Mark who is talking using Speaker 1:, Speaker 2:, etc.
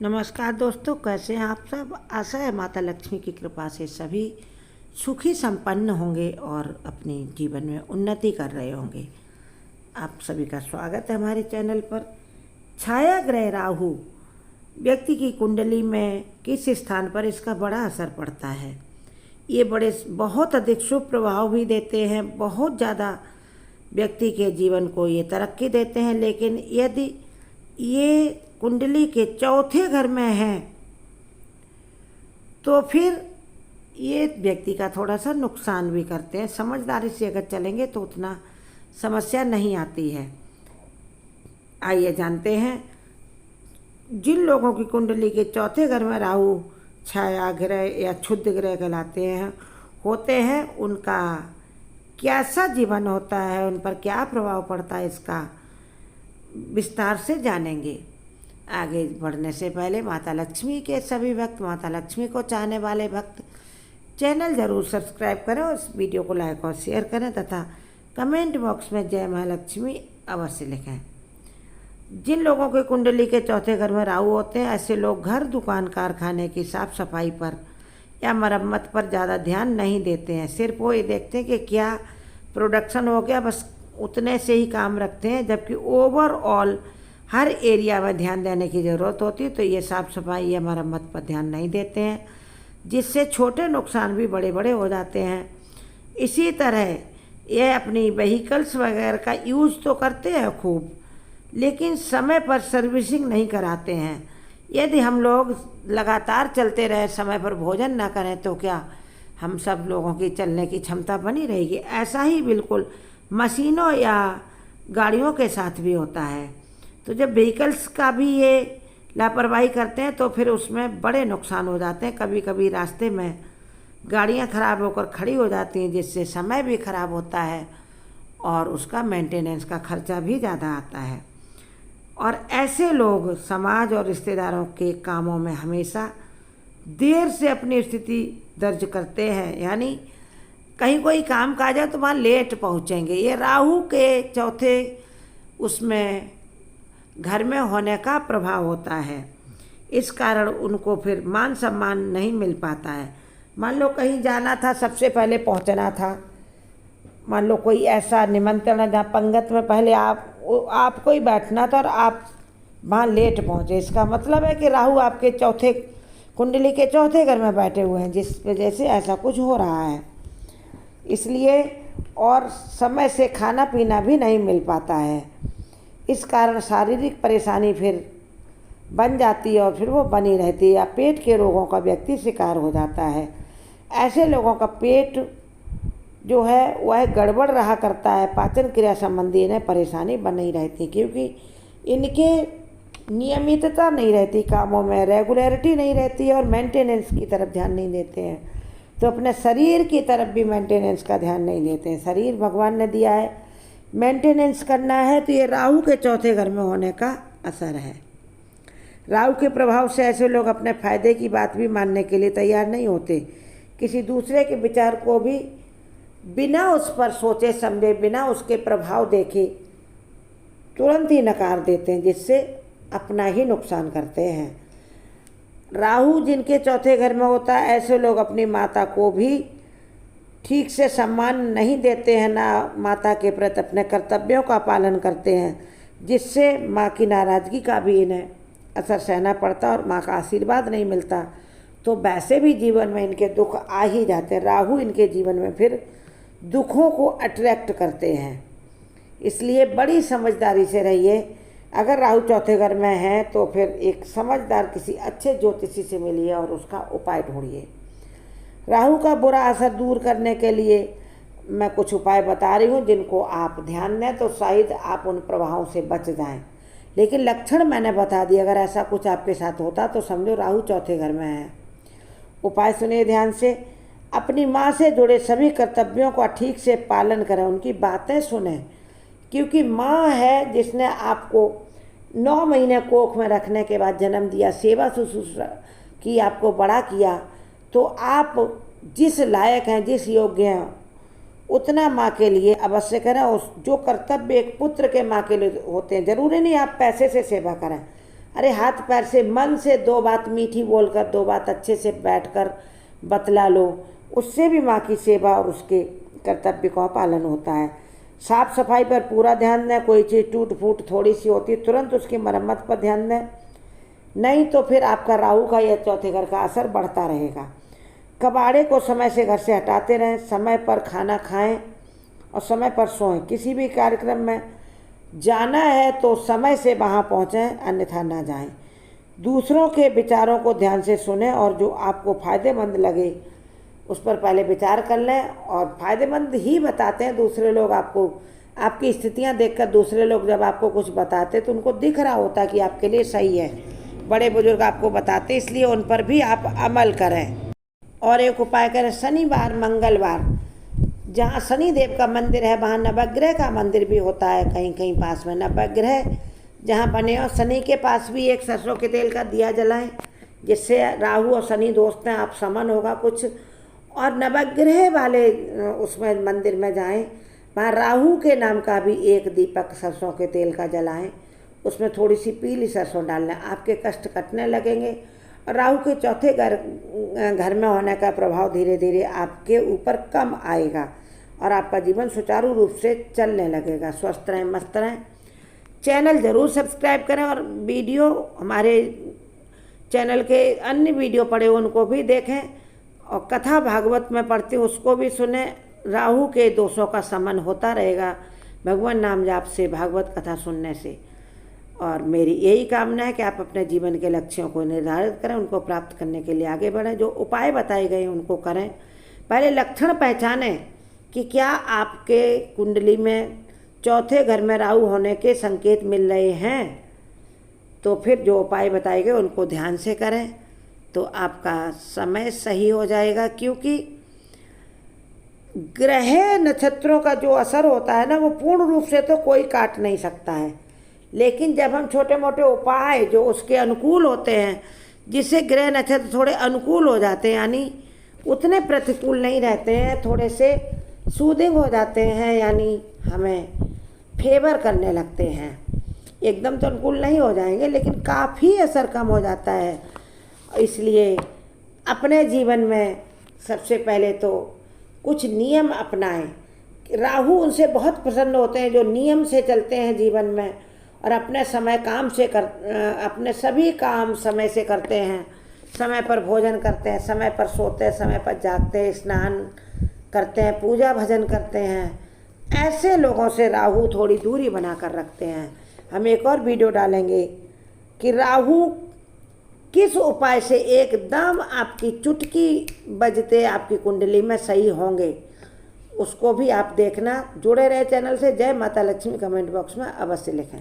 Speaker 1: नमस्कार दोस्तों, कैसे हैं आप सब। आशा है माता लक्ष्मी की कृपा से सभी सुखी संपन्न होंगे और अपने जीवन में उन्नति कर रहे होंगे। आप सभी का स्वागत है हमारे चैनल पर। छाया ग्रह राहु व्यक्ति की कुंडली में किस स्थान पर इसका बड़ा असर पड़ता है। ये बहुत अधिक शुभ प्रभाव भी देते हैं, बहुत ज़्यादा व्यक्ति के जीवन को ये तरक्की देते हैं। लेकिन यदि ये कुंडली के चौथे घर में है तो फिर ये व्यक्ति का थोड़ा सा नुकसान भी करते हैं। समझदारी से अगर चलेंगे तो उतना समस्या नहीं आती है। आइए जानते हैं जिन लोगों की कुंडली के चौथे घर में राहु छाया ग्रह या क्षुद्र ग्रह कहलाते हैं होते हैं, उनका कैसा जीवन होता है, उन पर क्या प्रभाव पड़ता है, इसका विस्तार से जानेंगे। आगे बढ़ने से पहले माता लक्ष्मी के सभी भक्त, माता लक्ष्मी को चाहने वाले भक्त चैनल ज़रूर सब्सक्राइब करें और इस वीडियो को लाइक और शेयर करें तथा कमेंट बॉक्स में जय महालक्ष्मी अवश्य लिखें। जिन लोगों के कुंडली के चौथे घर में राहु होते हैं, ऐसे लोग घर, दुकान, कारखाने की साफ सफाई पर या मरम्मत पर ज़्यादा ध्यान नहीं देते हैं। सिर्फ वो ये देखते हैं कि क्या प्रोडक्शन हो गया, बस उतने से ही काम रखते हैं, जबकि ओवरऑल हर एरिया में ध्यान देने की ज़रूरत होती है। तो ये साफ़ सफाई या मरम्मत पर ध्यान नहीं देते हैं, जिससे छोटे नुकसान भी बड़े बड़े हो जाते हैं। इसी तरह ये अपनी व्हीकल्स वगैरह का यूज़ तो करते हैं खूब, लेकिन समय पर सर्विसिंग नहीं कराते हैं। यदि हम लोग लगातार चलते रहे, समय पर भोजन ना करें, तो क्या हम सब लोगों की चलने की क्षमता बनी रहेगी। ऐसा ही बिल्कुल मशीनों या गाड़ियों के साथ भी होता है। तो जब व्हीकल्स का भी ये लापरवाही करते हैं तो फिर उसमें बड़े नुकसान हो जाते हैं। कभी कभी रास्ते में गाड़ियां खराब होकर खड़ी हो जाती हैं, जिससे समय भी खराब होता है और उसका मेंटेनेंस का खर्चा भी ज़्यादा आता है। और ऐसे लोग समाज और रिश्तेदारों के कामों में हमेशा देर से अपनी स्थिति दर्ज करते हैं, यानी कहीं कोई काम काज है तो वहाँ लेट पहुँचेंगे। ये राहु के चौथे उसमें घर में होने का प्रभाव होता है। इस कारण उनको फिर मान सम्मान नहीं मिल पाता है। मान लो कहीं जाना था, सबसे पहले पहुँचना था, मान लो कोई ऐसा निमंत्रण है जहाँ पंगत में पहले आपको ही बैठना था और आप वहाँ लेट पहुँचे, इसका मतलब है कि राहु आपके चौथे कुंडली के चौथे घर में बैठे हुए हैं, जिस वजह से ऐसा कुछ हो रहा है। इसलिए और समय से खाना पीना भी नहीं मिल पाता है। इस कारण शारीरिक परेशानी फिर बन जाती है और फिर वो बनी रहती है, या पेट के रोगों का व्यक्ति शिकार हो जाता है। ऐसे लोगों का पेट जो है वह गड़बड़ रहा करता है, पाचन क्रिया संबंधी इन्हें परेशानी बनी रहती, क्योंकि इनके नियमितता नहीं रहती, कामों में रेगुलरिटी नहीं रहती है और मेंटेनेंस की तरफ ध्यान नहीं देते हैं। तो अपने शरीर की तरफ भी मेंटेनेंस का ध्यान नहीं देते हैं। शरीर भगवान ने दिया है, मेंटेनेंस करना है, तो ये राहु के चौथे घर में होने का असर है। राहु के प्रभाव से ऐसे लोग अपने फायदे की बात भी मानने के लिए तैयार नहीं होते। किसी दूसरे के विचार को भी बिना उस पर सोचे समझे, बिना उसके प्रभाव देखे तुरंत ही नकार देते हैं, जिससे अपना ही नुकसान करते हैं। राहु जिनके चौथे घर में होता है, ऐसे लोग अपनी माता को भी ठीक से सम्मान नहीं देते हैं, ना माता के प्रति अपने कर्तव्यों का पालन करते हैं, जिससे माँ की नाराज़गी का भी इन्हें असर सहना पड़ता और माँ का आशीर्वाद नहीं मिलता। तो वैसे भी जीवन में इनके दुख आ ही जाते हैं। राहु इनके जीवन में फिर दुखों को अट्रैक्ट करते हैं। इसलिए बड़ी समझदारी से रहिए। अगर राहु चौथे घर में है तो फिर एक समझदार किसी अच्छे ज्योतिषी से मिलिए और उसका उपाय ढूंढिए। राहु का बुरा असर दूर करने के लिए मैं कुछ उपाय बता रही हूँ, जिनको आप ध्यान दें तो शायद आप उन प्रभावों से बच जाएं। लेकिन लक्षण मैंने बता दिए, अगर ऐसा कुछ आपके साथ होता तो समझो राहु चौथे घर में है। उपाय सुनिए ध्यान से। अपनी माँ से जुड़े सभी कर्तव्यों का ठीक से पालन करें, उनकी बातें सुनें, क्योंकि माँ है जिसने आपको 9 महीने कोख में रखने के बाद जन्म दिया, सेवा शुश्रूषा की, आपको बड़ा किया। तो आप जिस लायक हैं, जिस योग्य हैं, उतना माँ के लिए अवश्य करें। उस जो कर्तव्य एक पुत्र के माँ के लिए होते हैं, ज़रूरी नहीं आप पैसे से सेवा करें, अरे हाथ पैर से मन से 2 बात मीठी बोलकर 2 बात अच्छे से बैठकर बतला लो, उससे भी माँ की सेवा और उसके कर्तव्य का पालन होता है। साफ सफाई पर पूरा ध्यान दें, कोई चीज़ टूट फूट थोड़ी सी होती है तुरंत उसकी मरम्मत पर ध्यान दें, नहीं तो फिर आपका राहु का या चौथे घर का असर बढ़ता रहेगा। कबाड़े को समय से घर से हटाते रहें, समय पर खाना खाएं और समय पर सोएं। किसी भी कार्यक्रम में जाना है तो समय से वहाँ पहुँचें, अन्यथा ना जाएं। दूसरों के विचारों को ध्यान से सुनें और जो आपको फ़ायदेमंद लगे उस पर पहले विचार कर लें, और फ़ायदेमंद ही बताते हैं दूसरे लोग आपको। आपकी स्थितियाँ देखकर दूसरे लोग जब आपको कुछ बताते तो उनको दिख रहा होता कि आपके लिए सही है। बड़े बुजुर्ग आपको बताते, इसलिए उन पर भी आप अमल करें। और एक उपाय करें, शनिवार मंगलवार जहाँ शनि देव का मंदिर है वहाँ नवग्रह का मंदिर भी होता है, कहीं कहीं पास में नवग्रह जहाँ बने हो शनि के पास भी एक सरसों के तेल का दिया जलाएं, जिससे राहु और शनि दोस्त हैं, आप समन होगा कुछ। और नवग्रह वाले उसमें मंदिर में जाएं, वहाँ राहु के नाम का भी एक दीपक सरसों के तेल का जलाएं, उसमें थोड़ी सी पीली सरसों डालना, आपके कष्ट कटने लगेंगे। और राहु के चौथे घर में होने का प्रभाव धीरे धीरे आपके ऊपर कम आएगा और आपका जीवन सुचारू रूप से चलने लगेगा। स्वस्थ रहें, मस्त रहें। चैनल ज़रूर सब्सक्राइब करें और वीडियो हमारे चैनल के अन्य वीडियो पड़े उनको भी देखें, और कथा भागवत में पढ़ती उसको भी सुने। राहु के दोषों का शमन होता रहेगा भगवान नाम जाप से, भागवत कथा सुनने से। और मेरी यही कामना है कि आप अपने जीवन के लक्ष्यों को निर्धारित करें, उनको प्राप्त करने के लिए आगे बढ़ें। जो उपाय बताए गए उनको करें। पहले लक्षण पहचानें कि क्या आपके कुंडली में चौथे घर में राहु होने के संकेत मिल रहे हैं, तो फिर जो उपाय बताए गए उनको ध्यान से करें तो आपका समय सही हो जाएगा। क्योंकि ग्रह नक्षत्रों का जो असर होता है ना, वो पूर्ण रूप से तो कोई काट नहीं सकता है, लेकिन जब हम छोटे मोटे उपाय जो उसके अनुकूल होते हैं, जिससे ग्रह नक्षत्र थोड़े अनुकूल हो जाते हैं, यानी उतने प्रतिकूल नहीं रहते हैं, थोड़े से सूदिंग हो जाते हैं, यानी हमें फेवर करने लगते हैं। एकदम तो अनुकूल नहीं हो जाएंगे, लेकिन काफ़ी असर कम हो जाता है। इसलिए अपने जीवन में सबसे पहले तो कुछ नियम अपनाएं। राहु उनसे बहुत प्रसन्न होते हैं जो नियम से चलते हैं जीवन में और अपने समय अपने सभी काम समय से करते हैं, समय पर भोजन करते हैं, समय पर सोते हैं, समय पर जागते हैं, स्नान करते हैं, पूजा भजन करते हैं। ऐसे लोगों से राहु थोड़ी दूरी बना कर रखते हैं। हम एक और वीडियो डालेंगे कि राहु किस उपाय से एकदम आपकी चुटकी बजते आपकी कुंडली में सही होंगे, उसको भी आप देखना। जुड़े रहे चैनल से। जय माता लक्ष्मी कमेंट बॉक्स में अवश्य लिखें।